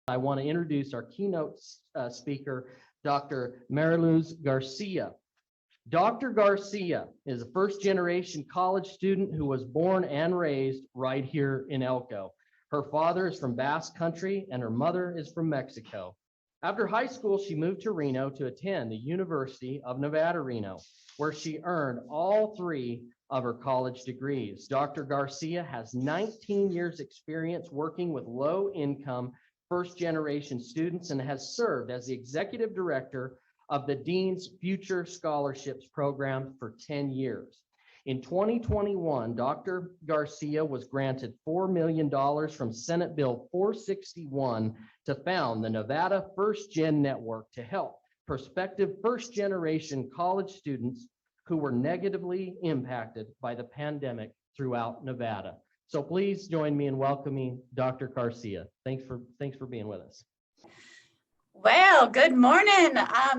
I want to introduce our keynote speaker, Dr. Mariluz Garcia. Dr. Garcia is a first-generation college student who was born and raised right here in Elko. Her father is from Basque Country and her mother is from Mexico. After high school, she moved to Reno to attend the University of Nevada, Reno, where she earned all three of her college degrees. Dr. Garcia has 19 years experience working with low-income first-generation students and has served as the executive director of the Dean's Future Scholarships Program for 10 years. In 2021, Dr. Garcia was granted $4 million from Senate Bill 461 to found the Nevada First Gen Network to help prospective first-generation college students who were negatively impacted by the pandemic throughout Nevada. So please join me in welcoming Dr. Garcia. Thanks for being with us. Well, good morning.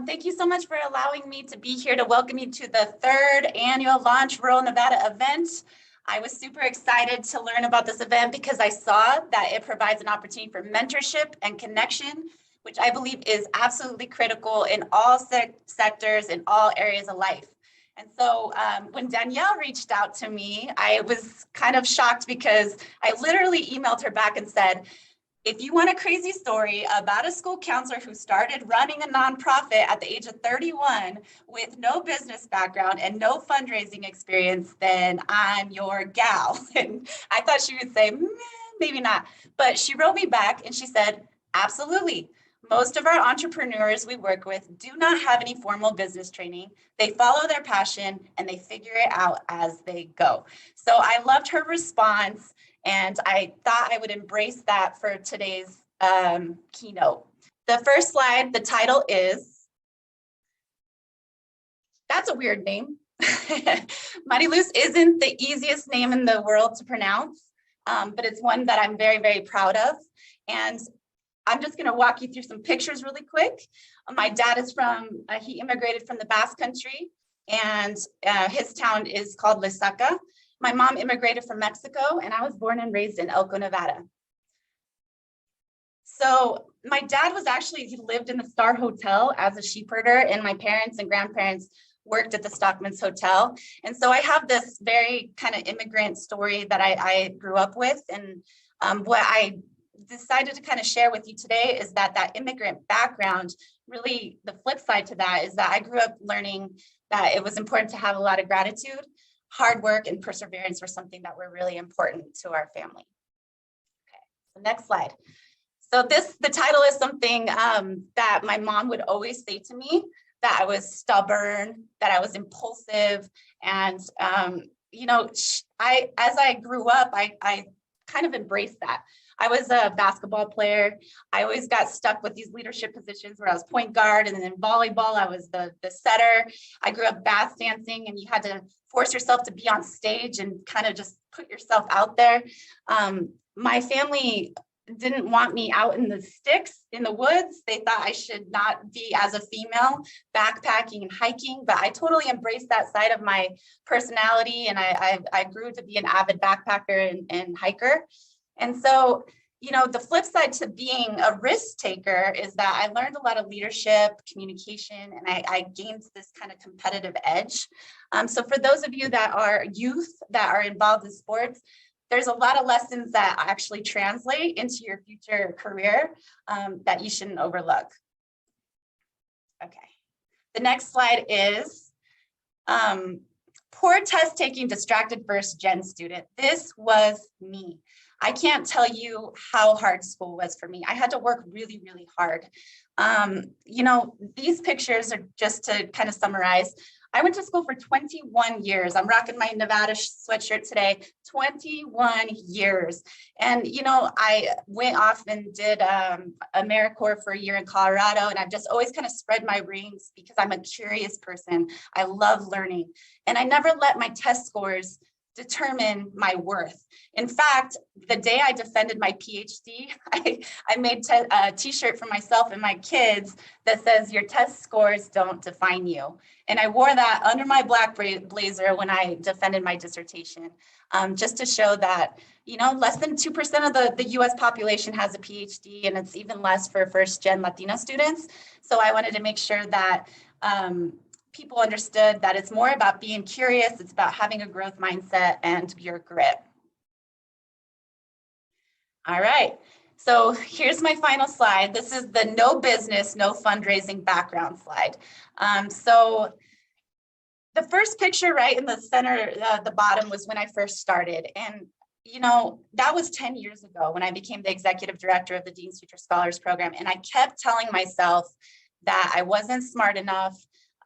Thank you so much for allowing me to be here to welcome you to the third annual Launch Rural Nevada event. I was super excited to learn about this event because I saw that it provides an opportunity for mentorship and connection, which I believe is absolutely critical in all sectors, in all areas of life. And so when Danielle reached out to me, I was kind of shocked because I literally emailed her back and said, if you want a crazy story about a school counselor who started running a nonprofit at the age of 31 with no business background and no fundraising experience, then I'm your gal. And I thought she would say, maybe not. But she wrote me back and she said, absolutely. Most of our entrepreneurs we work with do not have any formal business training. They follow their passion and they figure it out as they go. So I loved her response. And I thought I would embrace that for today's keynote. The first slide, the title is, that's a weird name. Mariluz isn't the easiest name in the world to pronounce, but it's one that I'm very, very proud of. And I'm just gonna walk you through some pictures really quick. My dad is he immigrated from the Basque Country and his town is called Lesaca. My mom immigrated from Mexico and I was born and raised in Elko, Nevada. So my dad he lived in the Star Hotel as a sheepherder and my parents and grandparents worked at the Stockman's Hotel. And so I have this very kind of immigrant story that I grew up with. And what I decided to kind of share with you today is that immigrant background, really the flip side to that is that I grew up learning that it was important to have a lot of gratitude. Hard work and perseverance were something that were really important to our family. Okay, so next slide. So the title is something that my mom would always say to me, that I was stubborn, that I was impulsive. And, as I grew up, I kind of embraced that. I was a basketball player. I always got stuck with these leadership positions where I was point guard, and then in volleyball, I was the setter. I grew up bass dancing, and you had to force yourself to be on stage and kind of just put yourself out there. My family didn't want me out in the sticks, in the woods. They thought I should not be as a female backpacking and hiking, but I totally embraced that side of my personality, and I grew to be an avid backpacker and hiker. And so, the flip side to being a risk taker is that I learned a lot of leadership, communication, and I gained this kind of competitive edge. So for those of you that are youth that are involved in sports, there's a lot of lessons that actually translate into your future career that you shouldn't overlook. Okay, the next slide is poor test taking distracted first gen student. This was me. I can't tell you how hard school was for me. I had to work really, really hard. These pictures are just to kind of summarize. I went to school for 21 years. I'm rocking my Nevada sweatshirt today, 21 years. And, I went off and did AmeriCorps for a year in Colorado, and I've just always kind of spread my wings because I'm a curious person. I love learning. And I never let my test scores determine my worth. In fact, the day I defended my PhD, I made a t-shirt for myself and my kids that says, "Your test scores don't define you." And I wore that under my black blazer when I defended my dissertation, just to show that, you know, less than 2% of the US population has a PhD, and it's even less for first-gen Latino students. So I wanted to make sure that people understood that it's more about being curious, it's about having a growth mindset and your grit. All right, so here's my final slide. This is the no business, no fundraising background slide. So the first picture right in the center, the bottom, was when I first started. And you know, that was 10 years ago when I became the executive director of the Dean's Future Scholars Program. And I kept telling myself that I wasn't smart enough,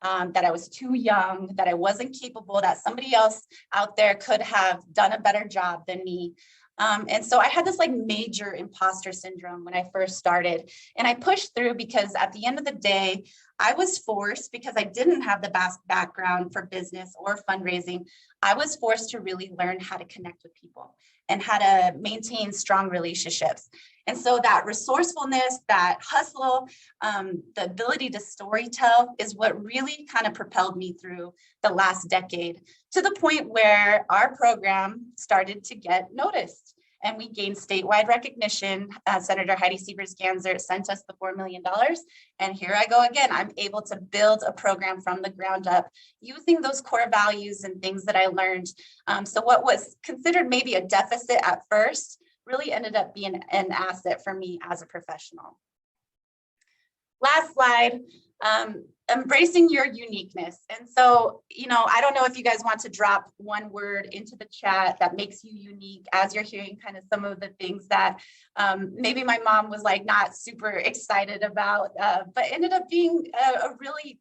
that I was too young, that I wasn't capable, that somebody else out there could have done a better job than me. And so I had this like major imposter syndrome when I first started, and I pushed through because at the end of the day, I was forced, because I didn't have the background for business or fundraising, I was forced to really learn how to connect with people and how to maintain strong relationships. And so that resourcefulness, that hustle, the ability to storytell is what really kind of propelled me through the last decade, to the point where our program started to get noticed and we gained statewide recognition. Senator Heidi Sievers-Ganser sent us the $4 million. And here I go again, I'm able to build a program from the ground up using those core values and things that I learned. So what was considered maybe a deficit at first really ended up being an asset for me as a professional. Last slide, embracing your uniqueness. And so, you know, I don't know if you guys want to drop one word into the chat that makes you unique, as you're hearing kind of some of the things that maybe my mom was like not super excited about, but ended up being a really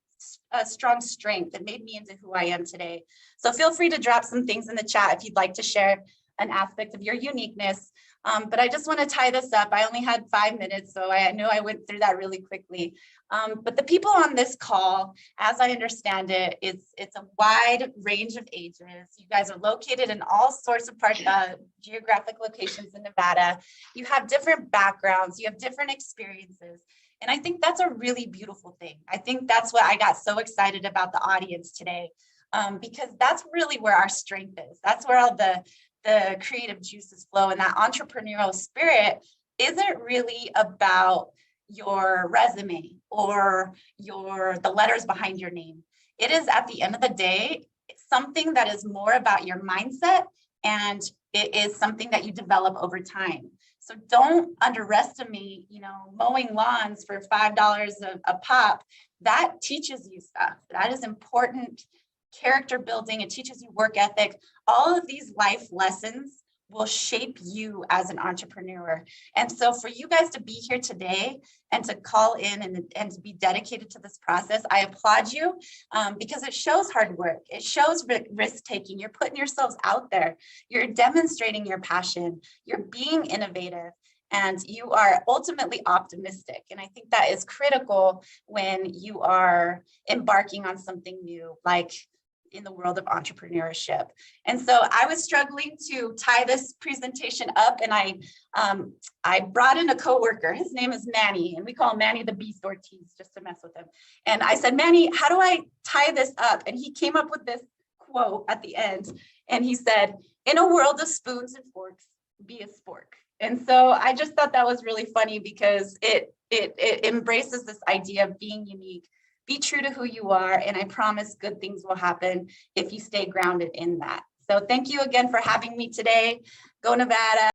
strong strength that made me into who I am today. So feel free to drop some things in the chat if you'd like to share an aspect of your uniqueness. But I just want to tie this up. I only had 5 minutes, so I know I went through that really quickly. But the people on this call, as I understand it, it's a wide range of ages. You guys are located in all sorts of geographic locations in Nevada. You have different backgrounds, you have different experiences. And I think that's a really beautiful thing. I think that's what I got so excited about the audience today, because that's really where our strength is. That's where all the creative juices flow, and that entrepreneurial spirit isn't really about your resume or the letters behind your name. It is, at the end of the day, something that is more about your mindset, and it is something that you develop over time. So don't underestimate, you know, mowing lawns for $5 a pop. That teaches you stuff. That is important. Character building, it teaches you work ethic. All of these life lessons will shape you as an entrepreneur. And so for you guys to be here today and to call in and to be dedicated to this process, I applaud you, because it shows hard work. It shows risk taking. You're putting yourselves out there. You're demonstrating your passion. You're being innovative. And you are ultimately optimistic. And I think that is critical when you are embarking on something new, like in the world of entrepreneurship. And so I was struggling to tie this presentation up, and I brought in a coworker. His name is Manny, and we call him Manny the Beast Ortiz, just to mess with him. And I said, Manny, how do I tie this up? And he came up with this quote at the end. And he said, "In a world of spoons and forks, be a spork." And so I just thought that was really funny, because it embraces this idea of being unique. Be true to who you are, and I promise good things will happen if you stay grounded in that. So thank you again for having me today. Go Nevada.